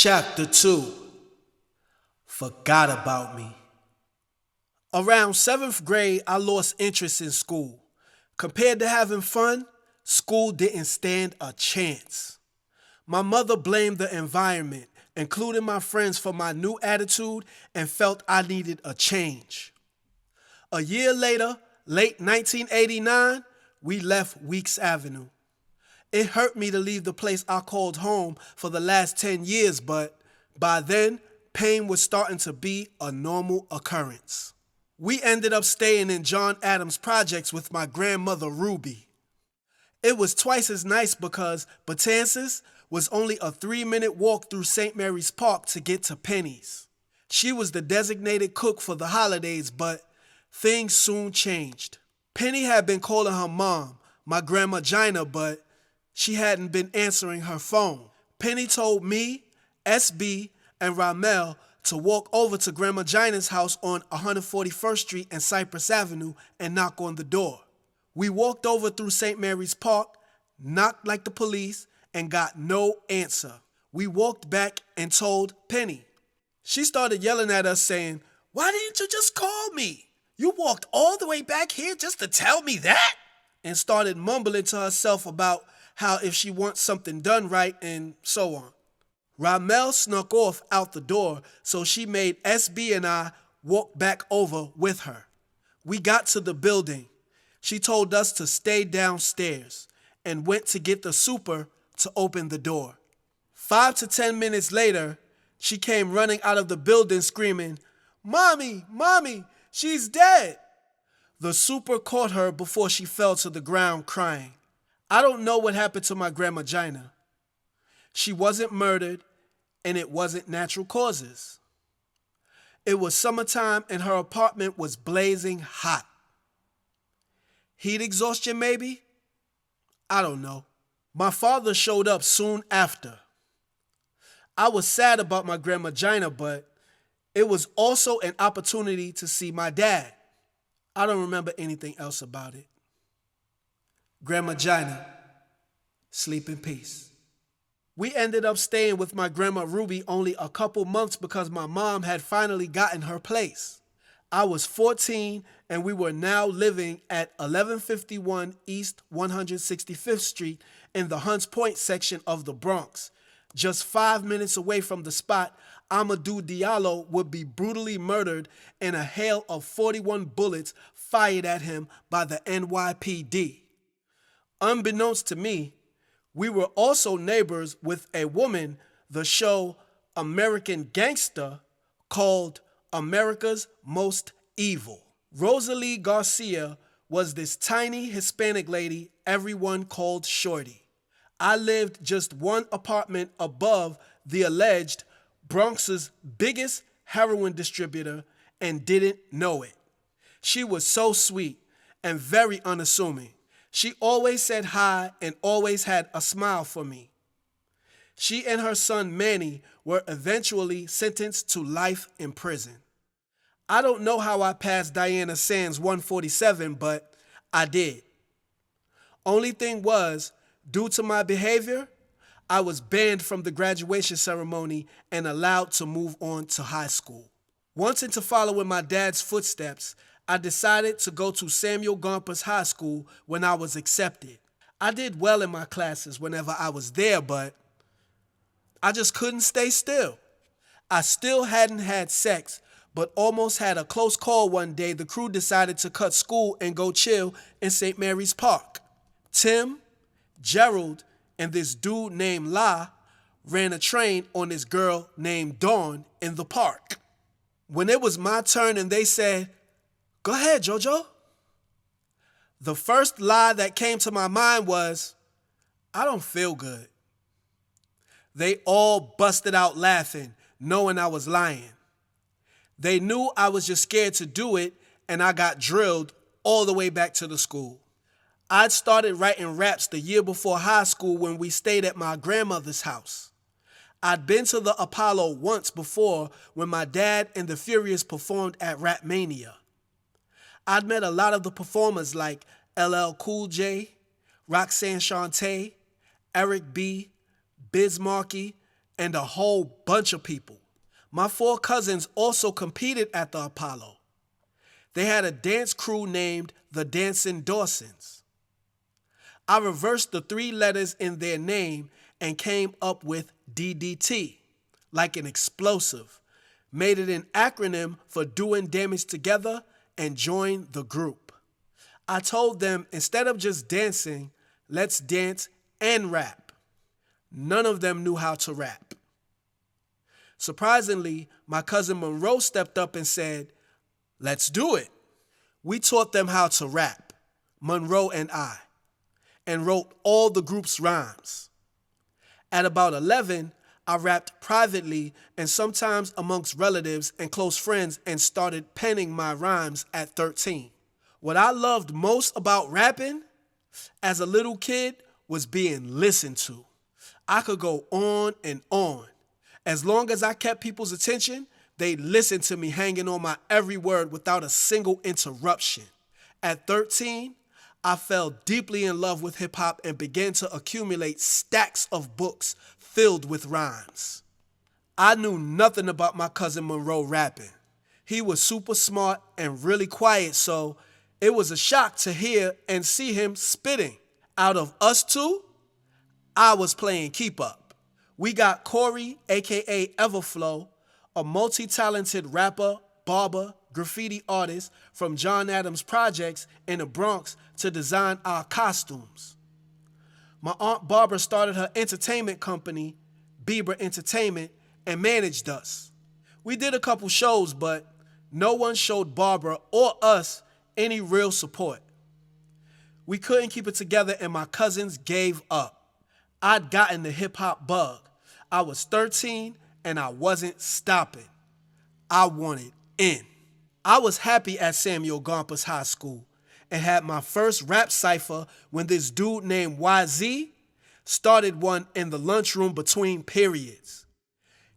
Chapter 2. Forgot About Me. Around 7th grade, I lost interest in school. Compared to having fun, school didn't stand a chance. My mother blamed the environment, including my friends, for my new attitude and felt I needed a change. A year later, late 1989, we left Weeks Avenue. It hurt me to leave the place I called home for the last 10 years, but by then, pain was starting to be a normal occurrence. We ended up staying in John Adams Projects with my grandmother Ruby. It was twice as nice because Betances was only a 3-minute walk through St. Mary's Park to get to Penny's. She was the designated cook for the holidays, but things soon changed. Penny had been calling her mom, my grandma Gina, but she hadn't been answering her phone. Penny told me, SB, and Ramel to walk over to Grandma Gina's house on 141st Street and Cypress Avenue and knock on the door. We walked over through St. Mary's Park, knocked like the police, and got no answer. We walked back and told Penny. She started yelling at us saying, "Why didn't you just call me? You walked all the way back here just to tell me that?" And started mumbling to herself about how if she wants something done right and so on. Ramel snuck off out the door, so she made SB and I walk back over with her. We got to the building. She told us to stay downstairs and went to get the super to open the door. 5 to 10 minutes later, she came running out of the building screaming, "Mommy, Mommy, she's dead." The super caught her before she fell to the ground crying. I don't know what happened to my grandma Gina. She wasn't murdered, and it wasn't natural causes. It was summertime and her apartment was blazing hot. Heat exhaustion maybe? I don't know. My father showed up soon after. I was sad about my grandma Gina, but it was also an opportunity to see my dad. I don't remember anything else about it. Grandma Gina, sleep in peace. We ended up staying with my grandma Ruby only a couple months because my mom had finally gotten her place. I was 14 and we were now living at 1151 East 165th Street in the Hunts Point section of the Bronx, just 5 minutes away from the spot Amadou Diallo would be brutally murdered in a hail of 41 bullets fired at him by the NYPD. Unbeknownst to me, we were also neighbors with a woman the show American Gangster called America's Most Evil. Rosalie Garcia was this tiny Hispanic lady everyone called Shorty. I lived just one apartment above the alleged Bronx's biggest heroin distributor and didn't know it. She was so sweet and very unassuming. She always said hi and always had a smile for me. She and her son Manny were eventually sentenced to life in prison. I don't know how I passed Diana Sands 147, but I did. Only thing was, due to my behavior, I was banned from the graduation ceremony and allowed to move on to high school. Once into following my dad's footsteps, I decided to go to Samuel Gompers High School when I was accepted. I did well in my classes whenever I was there, but I just couldn't stay still. I still hadn't had sex, but almost had a close call one day. The crew decided to cut school and go chill in St. Mary's Park. Tim, Gerald, and this dude named La ran a train on this girl named Dawn in the park. When it was my turn and they said, "Go ahead, JoJo," the first lie that came to my mind was, "I don't feel good." They all busted out laughing, knowing I was lying. They knew I was just scared to do it, and I got drilled all the way back to the school. I'd started writing raps the year before high school when we stayed at my grandmother's house. I'd been to the Apollo once before when my dad and the Furious performed at Rap Mania. I'd met a lot of the performers like LL Cool J, Roxanne Shante, Eric B., Biz Markie, and a whole bunch of people. My 4 cousins also competed at the Apollo. They had a dance crew named the Dancing Dawsons. I reversed the 3 letters in their name and came up with DDT, like an explosive, made it an acronym for doing damage together, and joined the group. I told them instead of just dancing, let's dance and rap. None of them knew how to rap. Surprisingly, my cousin Monroe stepped up and said, let's do it. We taught them how to rap, Monroe and I, and wrote all the group's rhymes. At about 11, I rapped privately and sometimes amongst relatives and close friends and started penning my rhymes at 13. What I loved most about rapping as a little kid was being listened to. I could go on and on. As long as I kept people's attention, they listened to me hanging on my every word without a single interruption. At 13, I fell deeply in love with hip-hop and began to accumulate stacks of books filled with rhymes. I knew nothing about my cousin Monroe rapping. He was super smart and really quiet, so it was a shock to hear and see him spitting. Out of us 2, I was playing keep up. We got Corey, aka Everflow, a multi-talented rapper, barber, graffiti artist from John Adams Projects in the Bronx to design our costumes. My Aunt Barbara started her entertainment company, Bieber Entertainment, and managed us. We did a couple shows, but no one showed Barbara or us any real support. We couldn't keep it together and my cousins gave up. I'd gotten the hip-hop bug. I was 13 and I wasn't stopping. I wanted in. I was happy at Samuel Gompers High School and had my first rap cipher when this dude named YZ started one in the lunchroom between periods.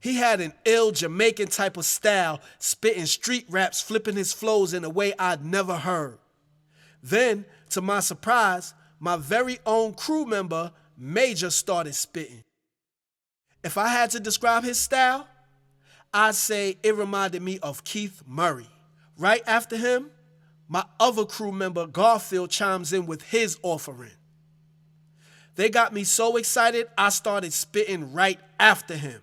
He had an ill Jamaican type of style, spitting street raps, flipping his flows in a way I'd never heard. Then, to my surprise, my very own crew member, Major, started spitting. If I had to describe his style, I'd say it reminded me of Keith Murray. Right after him, my other crew member, Garfield, chimes in with his offering. They got me so excited, I started spitting right after him.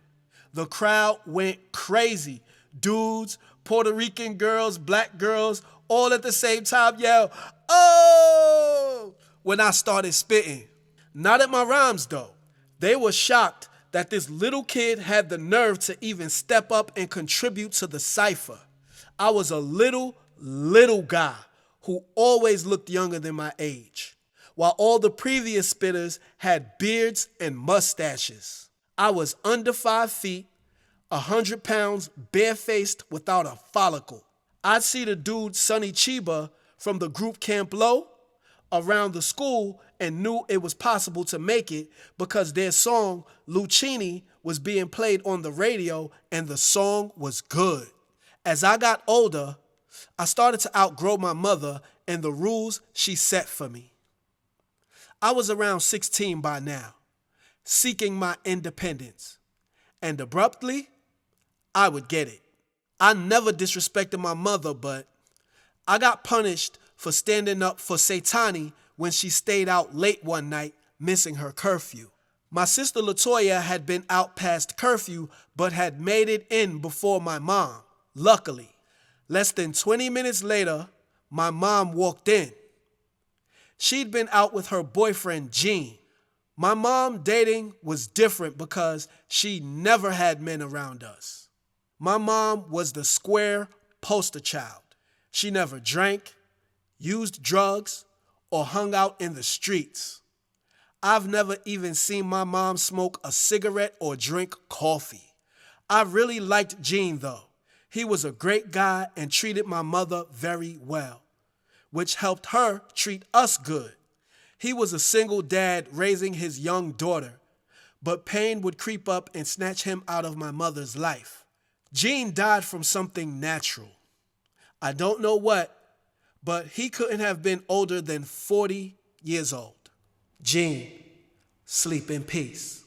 The crowd went crazy. Dudes, Puerto Rican girls, black girls, all at the same time yell, "Oh!" when I started spitting. Not at my rhymes though. They were shocked that this little kid had the nerve to even step up and contribute to the cipher. I was a little guy who always looked younger than my age, while all the previous spitters had beards and mustaches. I was under 5 feet, 100 pounds, barefaced, without a follicle. I'd see the dude Sonny Chiba from the group Camp Low around the school and knew it was possible to make it because their song Lucchini was being played on the radio and the song was good. As I got older, I started to outgrow my mother and the rules she set for me. I was around 16 by now, seeking my independence, and abruptly, I would get it. I never disrespected my mother, but I got punished for standing up for Satani when she stayed out late one night, missing her curfew. My sister Latoya had been out past curfew, but had made it in before my mom, luckily. Less than 20 minutes later, my mom walked in. She'd been out with her boyfriend, Gene. My mom dating was different because she never had men around us. My mom was the square poster child. She never drank, used drugs, or hung out in the streets. I've never even seen my mom smoke a cigarette or drink coffee. I really liked Gene though. He was a great guy and treated my mother very well, which helped her treat us good. He was a single dad raising his young daughter, but pain would creep up and snatch him out of my mother's life. Gene died from something natural. I don't know what, but he couldn't have been older than 40 years old. Gene, sleep in peace.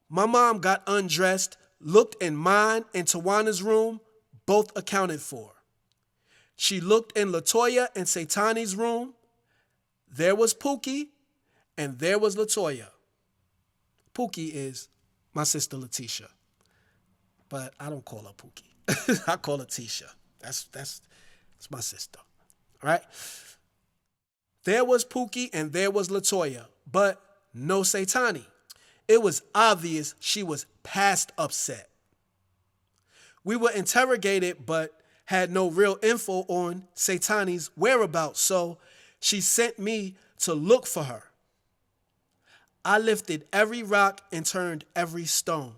My mom got undressed, looked in mine and Tawana's room, both accounted for. She looked in Latoya and Satani's room. There was Pookie, and there was Latoya. Pookie is my sister Letitia, but I don't call her Pookie. I call her Tisha. That's my sister. All right? There was Pookie and there was Latoya, but no Satani. It was obvious she was past upset. We were interrogated, but had no real info on Satani's whereabouts, so she sent me to look for her. I lifted every rock and turned every stone.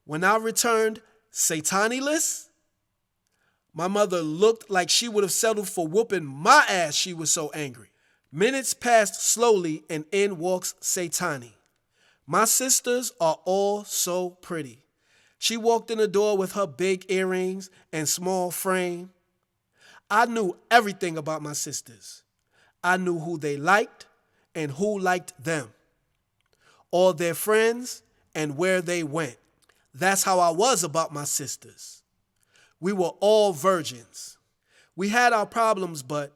When I returned Sataniless, my mother looked like she would have settled for whooping my ass, she was so angry. Minutes passed slowly and in walks Satani. My sisters are all so pretty. She walked in the door with her big earrings and small frame. I knew everything about my sisters. I knew who they liked and who liked them, all their friends and where they went. That's how I was about my sisters. We were all virgins. We had our problems, but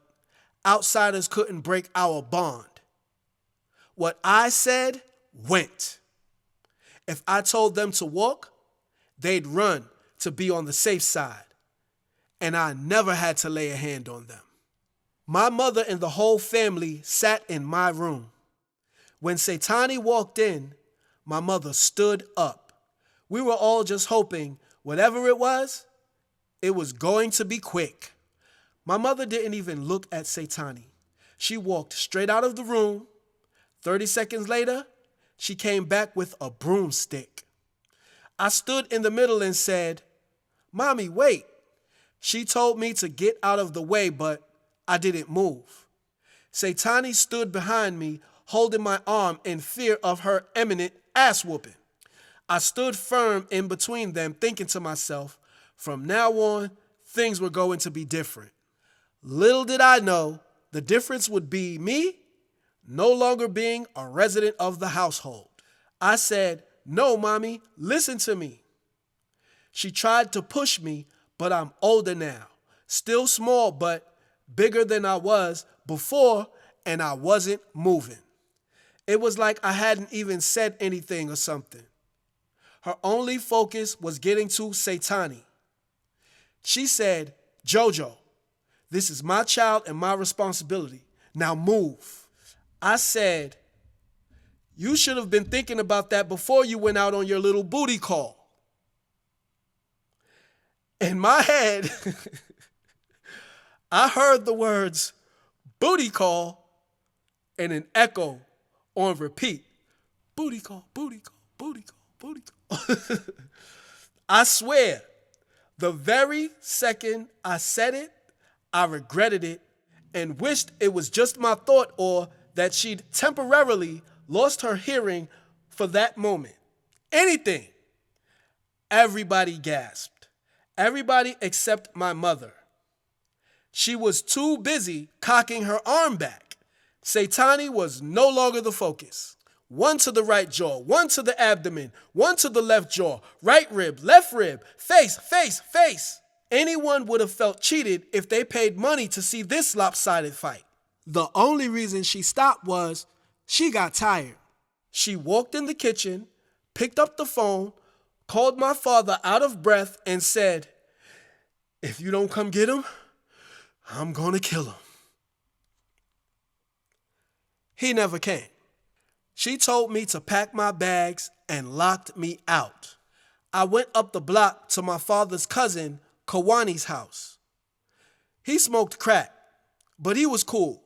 outsiders couldn't break our bond. What I said went. If I told them to walk, they'd run to be on the safe side, and I never had to lay a hand on them. My mother and the whole family sat in my room. When Satani walked in, my mother stood up. We were all just hoping, whatever it was going to be quick. My mother didn't even look at Satani. She walked straight out of the room. 30 seconds later, she came back with a broomstick. I stood in the middle and said, "Mommy, wait." She told me to get out of the way, but I didn't move. Satani stood behind me, holding my arm in fear of her imminent ass whooping. I stood firm in between them, thinking to myself, from now on, things were going to be different. Little did I know, the difference would be me no longer being a resident of the household. I said, "No, Mommy, listen to me." She tried to push me, but I'm older now. Still small, but bigger than I was before, and I wasn't moving. It was like I hadn't even said anything or something. Her only focus was getting to Satani. She said, "Jojo, this is my child and my responsibility. Now move." I said, "You should have been thinking about that before you went out on your little booty call." In my head, I heard the words booty call and an echo on repeat. Booty call, booty call, booty call, booty call. I swear, the very second I said it, I regretted it and wished it was just my thought or that she'd temporarily lost her hearing for that moment. Anything. Everybody gasped. Everybody except my mother. She was too busy cocking her arm back. Satani was no longer the focus. One to the right jaw, one to the abdomen, one to the left jaw, right rib, left rib, face, face, face. Anyone would have felt cheated if they paid money to see this lopsided fight. The only reason she stopped was she got tired. She walked in the kitchen, picked up the phone, called my father out of breath, and said, "If you don't come get him, I'm gonna kill him." He never came. She told me to pack my bags and locked me out. I went up the block to my father's cousin, Kawani's house. He smoked crack, but he was cool.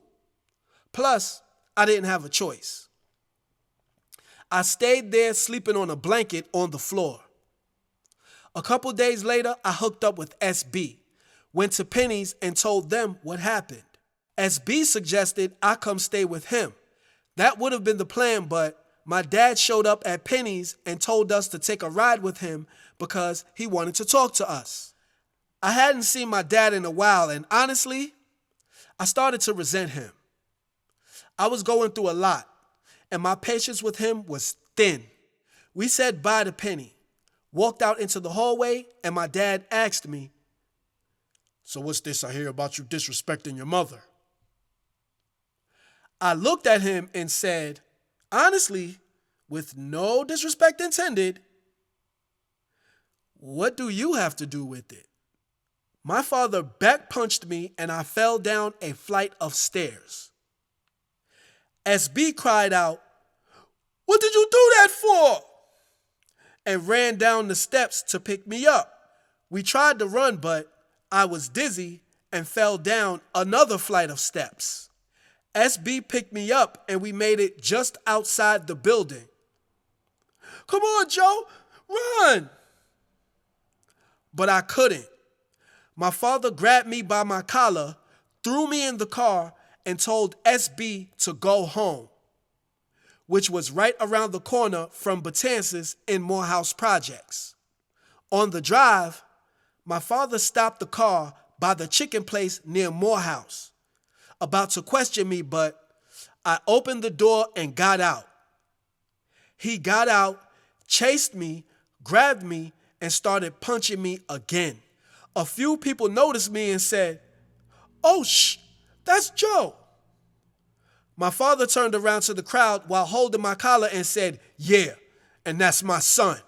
Plus, I didn't have a choice. I stayed there sleeping on a blanket on the floor. A couple days later, I hooked up with SB, went to Penny's and told them what happened. SB suggested I come stay with him. That would have been the plan, but my dad showed up at Penny's and told us to take a ride with him because he wanted to talk to us. I hadn't seen my dad in a while, and honestly, I started to resent him. I was going through a lot, and my patience with him was thin. We said bye to Penny, walked out into the hallway, and my dad asked me, "So what's this I hear about you disrespecting your mother?" I looked at him and said, honestly, with no disrespect intended, "What do you have to do with it?" My father back punched me and I fell down a flight of stairs. SB cried out, "What did you do that for?" and ran down the steps to pick me up. We tried to run, but I was dizzy and fell down another flight of steps. SB picked me up and we made it just outside the building. "Come on, Joe, run!" But I couldn't. My father grabbed me by my collar, threw me in the car, and told SB to go home, which was right around the corner from Betances in Morehouse Projects. On the drive, my father stopped the car by the chicken place near Morehouse, about to question me, but I opened the door and got out. He got out, chased me, grabbed me, and started punching me again. A few people noticed me and said, "Oh, that's Joe." My father turned around to the crowd while holding my collar and said, "Yeah, and that's my son."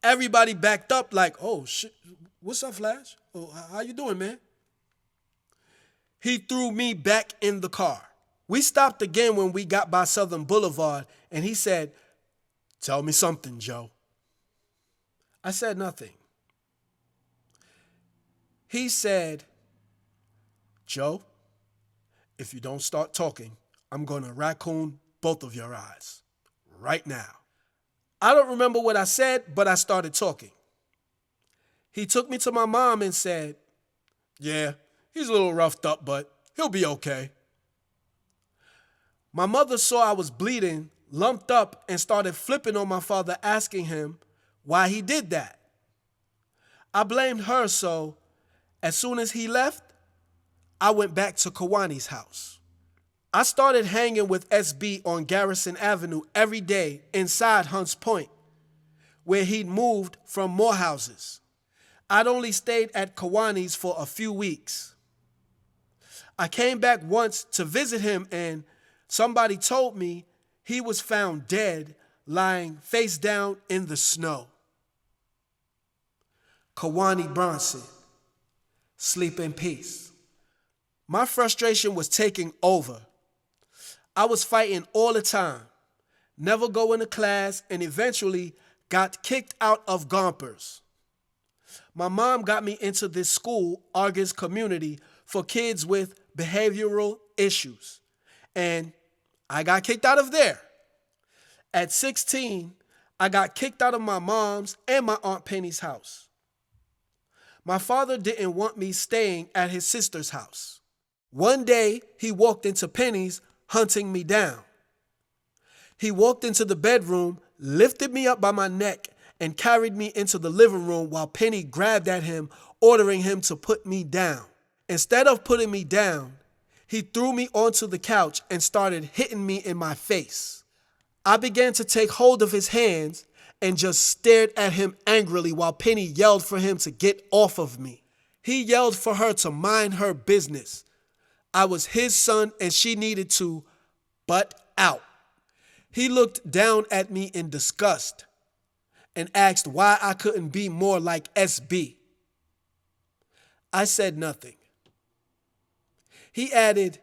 Everybody backed up like, "Oh, shit, what's up, Flash? Oh, how you doing, man?" He threw me back in the car. We stopped again when we got by Southern Boulevard, and he said, "Tell me something, Joe." I said nothing. He said, "Joe, if you don't start talking, I'm going to raccoon both of your eyes right now." I don't remember what I said, but I started talking. He took me to my mom and said, "Yeah, he's a little roughed up, but he'll be okay." My mother saw I was bleeding, lumped up, and started flipping on my father, asking him why he did that. I blamed her, so as soon as he left, I went back to Kawani's house. I started hanging with SB on Garrison Avenue every day inside Hunts Point, where he'd moved from Morehouses. I'd only stayed at Kawani's for a few weeks. I came back once to visit him and somebody told me he was found dead, lying face down in the snow. Kawani Bronson, sleep in peace. My frustration was taking over. I was fighting all the time, never going to class, and eventually got kicked out of Gompers. My mom got me into this school, Argus Community, for kids with behavioral issues, and I got kicked out of there. At 16, I got kicked out of my mom's and my Aunt Penny's house. My father didn't want me staying at his sister's house. One day, he walked into Penny's, hunting me down. He walked into the bedroom, lifted me up by my neck, and carried me into the living room while Penny grabbed at him, ordering him to put me down. Instead of putting me down, he threw me onto the couch and started hitting me in my face. I began to take hold of his hands and just stared at him angrily while Penny yelled for him to get off of me. He yelled for her to mind her business. I was his son and she needed to butt out. He looked down at me in disgust and asked why I couldn't be more like SB. I said nothing. He added,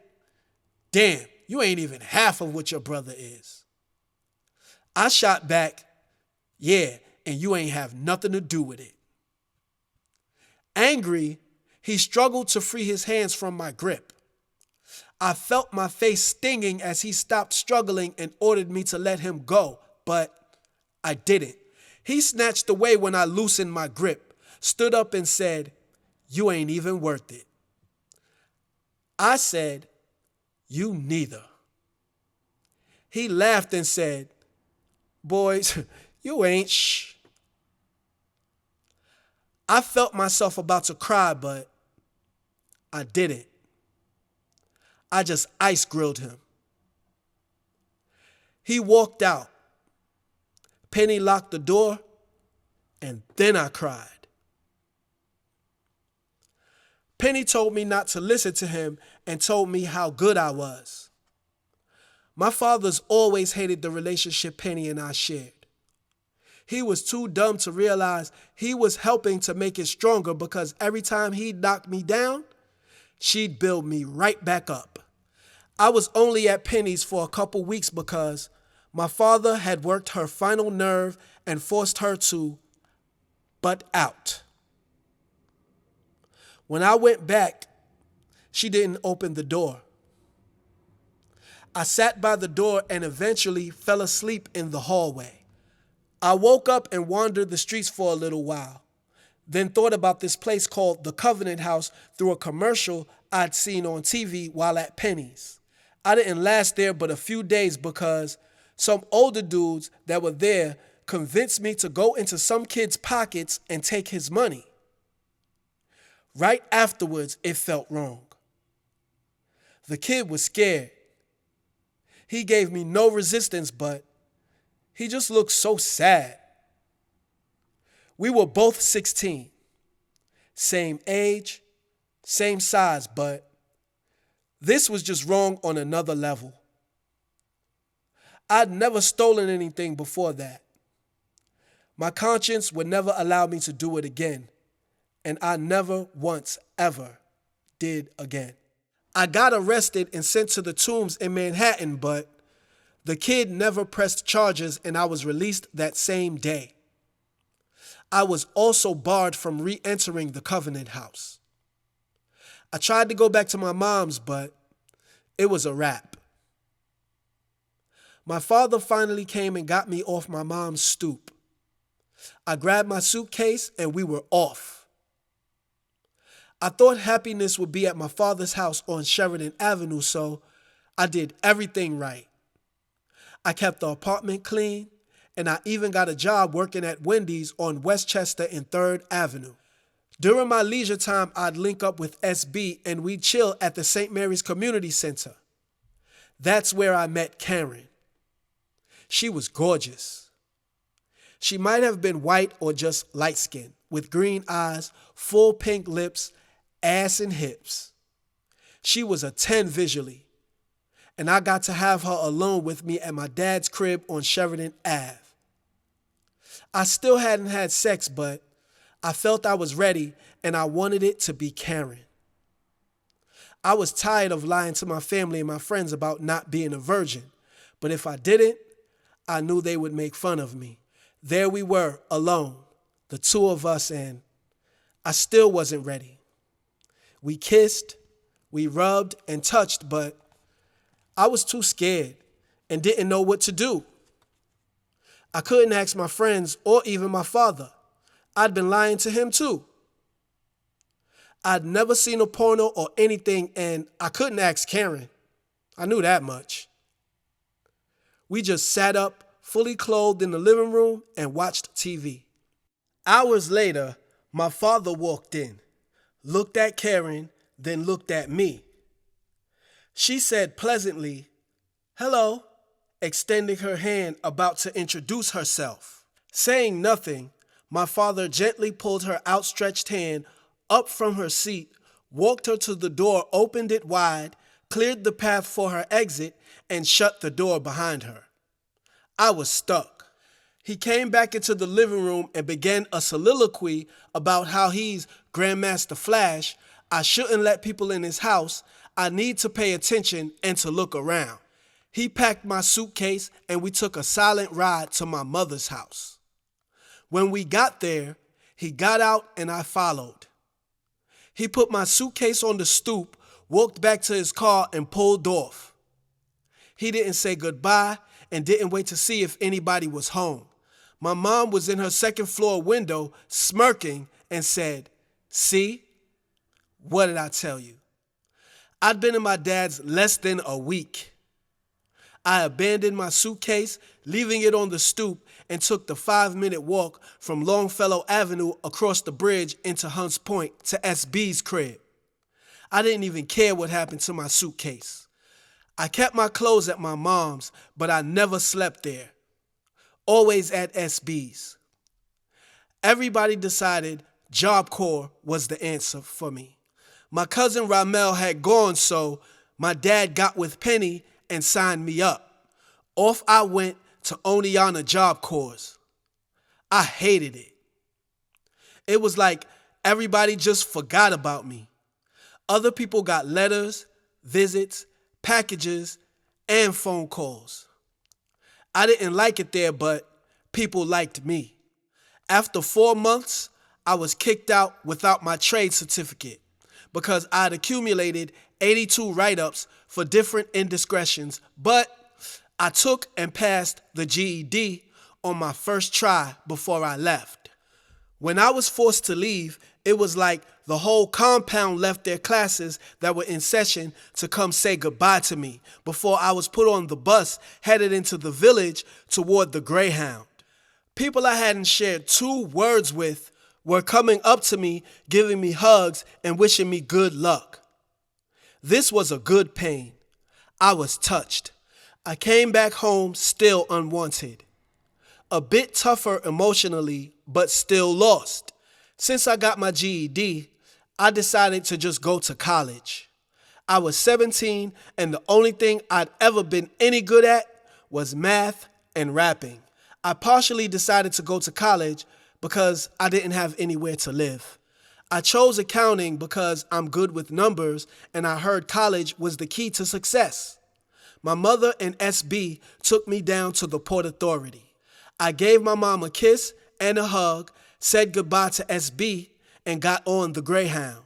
"Damn, you ain't even half of what your brother is." I shot back, "Yeah, and you ain't have nothing to do with it." Angry, he struggled to free his hands from my grip. I felt my face stinging as he stopped struggling and ordered me to let him go, but I didn't. He snatched away when I loosened my grip, stood up and said, "You ain't even worth it." I said, "You neither." He laughed and said, "Boys, you ain't shh." I felt myself about to cry, but I didn't. I just ice grilled him. He walked out. Penny locked the door, and then I cried. Penny told me not to listen to him and told me how good I was. My father's always hated the relationship Penny and I shared. He was too dumb to realize he was helping to make it stronger because every time he'd knock me down, she'd build me right back up. I was only at Penny's for a couple weeks because my father had worked her final nerve and forced her to butt out. When I went back, she didn't open the door. I sat by the door and eventually fell asleep in the hallway. I woke up and wandered the streets for a little while, then thought about this place called the Covenant House through a commercial I'd seen on TV while at Penny's. I didn't last there but a few days because some older dudes that were there convinced me to go into some kid's pockets and take his money. Right afterwards, it felt wrong. The kid was scared. He gave me no resistance, but he just looked so sad. We were both 16, same age, same size, but this was just wrong on another level. I'd never stolen anything before that. My conscience would never allow me to do it again, and I never once ever did again. I got arrested and sent to the Tombs in Manhattan, but the kid never pressed charges and I was released that same day. I was also barred from re-entering the Covenant House. I tried to go back to my mom's, but it was a wrap. My father finally came and got me off my mom's stoop. I grabbed my suitcase and we were off. I thought happiness would be at my father's house on Sheridan Avenue, so I did everything right. I kept the apartment clean, and I even got a job working at Wendy's on Westchester and 3rd Avenue. During my leisure time, I'd link up with SB and we'd chill at the St. Mary's Community Center. That's where I met Karen. She was gorgeous. She might have been white or just light-skinned, with green eyes, full pink lips, ass and hips. She was a 10 visually, and I got to have her alone with me at my dad's crib on Sheridan Ave. I still hadn't had sex, but I felt I was ready and I wanted it to be Karen. I was tired of lying to my family and my friends about not being a virgin, but if I didn't, I knew they would make fun of me. There we were, alone, the two of us, and I still wasn't ready. We kissed, we rubbed and touched, but I was too scared and didn't know what to do. I couldn't ask my friends or even my father. I'd been lying to him too. I'd never seen a porno or anything, and I couldn't ask Karen. I knew that much. We just sat up, fully clothed in the living room and watched TV. Hours later, my father walked in, looked at Karen, then looked at me. She said pleasantly, "Hello," extending her hand about to introduce herself. Saying nothing, my father gently pulled her outstretched hand up from her seat, walked her to the door, opened it wide, cleared the path for her exit, and shut the door behind her. I was stuck. He came back into the living room and began a soliloquy about how he's Grandmaster Flash, I shouldn't let people in his house, I need to pay attention and to look around. He packed my suitcase and we took a silent ride to my mother's house. When we got there, he got out and I followed. He put my suitcase on the stoop, walked back to his car and pulled off. He didn't say goodbye and didn't wait to see if anybody was home. My mom was in her second floor window smirking and said, "See? What did I tell you?" I'd been in my dad's less than a week. I abandoned my suitcase, leaving it on the stoop, and took the 5-minute walk from Longfellow Avenue across the bridge into Hunts Point to SB's crib. I didn't even care what happened to my suitcase. I kept my clothes at my mom's, but I never slept there. always at SB's. Everybody decided Job Corps was the answer for me. My cousin Ramel had gone, so my dad got with Penny and signed me up. Off I went to Oneonta Job Corps. I hated it. It was like everybody just forgot about me. Other people got letters, visits, packages, and phone calls. I didn't like it there, but people liked me. After 4 months, I was kicked out without my trade certificate because I'd accumulated 82 write-ups for different indiscretions, but I took and passed the GED on my first try before I left. When I was forced to leave, it was like the whole compound left their classes that were in session to come say goodbye to me before I was put on the bus headed into the village toward the Greyhound. People I hadn't shared 2 words with were coming up to me, giving me hugs and wishing me good luck. This was a good pain. I was touched. I came back home still unwanted. A bit tougher emotionally, but still lost. Since I got my GED, I decided to just go to college. I was 17 and the only thing I'd ever been any good at was math and rapping. I partially decided to go to college because I didn't have anywhere to live. I chose accounting because I'm good with numbers and I heard college was the key to success. My mother and SB took me down to the Port Authority. I gave my mom a kiss and a hug, said goodbye to SB, and got on the Greyhound.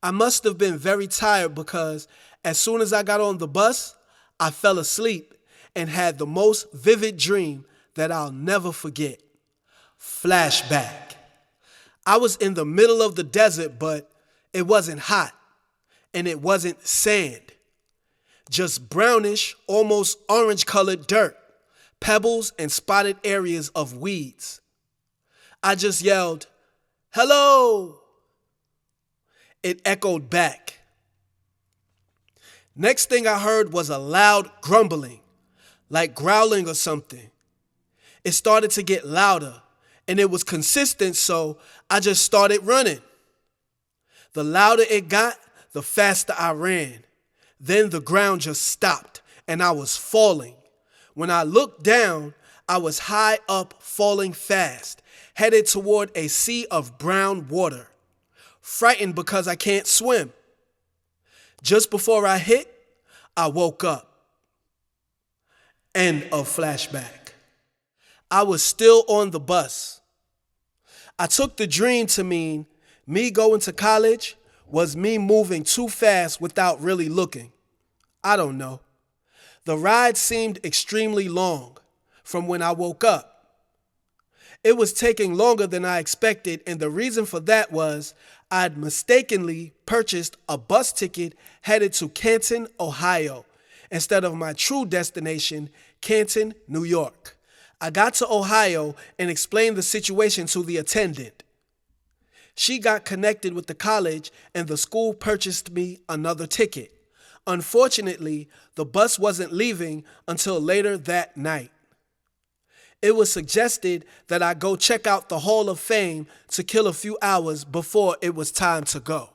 I must have been very tired because as soon as I got on the bus, I fell asleep and had the most vivid dream that I'll never forget. Flashback. I was in the middle of the desert, but it wasn't hot and it wasn't sand. Just brownish, almost orange-colored dirt, pebbles and spotted areas of weeds. I just yelled, "Hello!" It echoed back. Next thing I heard was a loud grumbling, like growling or something. It started to get louder, and it was consistent, so I just started running. The louder it got, the faster I ran. Then the ground just stopped, and I was falling. When I looked down, I was high up, falling fast, headed toward a sea of brown water. Frightened because I can't swim. Just before I hit, I woke up. End of flashback. I was still on the bus. I took the dream to mean me going to college was me moving too fast without really looking. I don't know. The ride seemed extremely long from when I woke up. It was taking longer than I expected, and the reason for that was I'd mistakenly purchased a bus ticket headed to Canton, Ohio, instead of my true destination, Canton, New York. I got to Ohio and explained the situation to the attendant. She got connected with the college and the school purchased me another ticket. Unfortunately, the bus wasn't leaving until later that night. It was suggested that I go check out the Hall of Fame to kill a few hours before it was time to go.